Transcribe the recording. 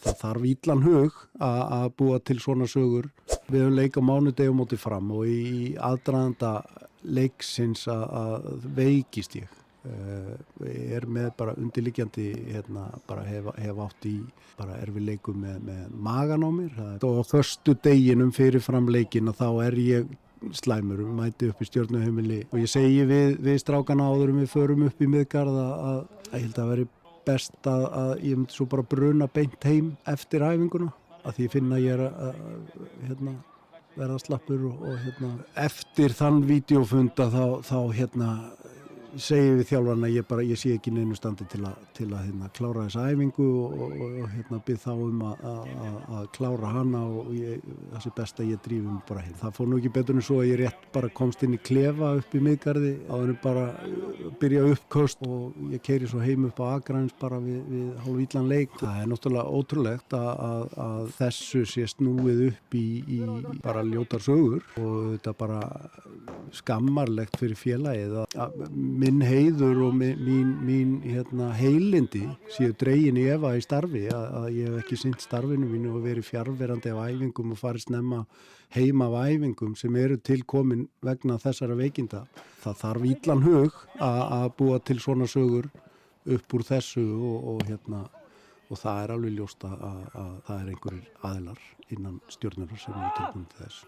Það þarf illan hug að búa til svona sögur. Við höfum leik á mánudegi á móti Fram og í aðdraganda leiksins að veikist ég. Með bara undirliggjandi bara hef átt í bara erfiðleikum með magan á mér. Og á föstudeginum fyrir Fram leikinn þá ég slæmur, mæti upp í Stjörnuheimili og ég segi við strákana áður við förum upp í Miðgarð að ég held að veri best að ég myndi svo bara bruna beint heim eftir æfinguna að því ég finna að ég að verða slappur og eftir þann vídeófunda þá segi við þjálfarna að ég sé ekki neinu standi til að klára þessa æfingu og bið þá að klára hana og það sé best að ég drífi mig bara heim. Það fór nú ekki betur en svo að ég rétt bara komst inn í klefa upp í Miðgarði áður en bara byrja uppköst og ég keyri svo heim upp á Akranes bara við hálfillan leik. Það náttúrulega ótrúlegt að þessu sé snúið upp í bara ljótar sögur og þetta bara skammarlegt fyrir félagið að minn heiður og mín heilindi séu dregin í efa í starfi að ég hef ekki sinnt starfinu mínu og verið fjarverandi af æfingum og farið snemma heim af æfingum sem eru tilkomin vegna þessara veikinda. Það þarf illan hug að búa til svona sögur upp úr þessu og það alveg ljóst að það einhverjir aðilar innan Stjörnunnar sem eru tilbúin til þess.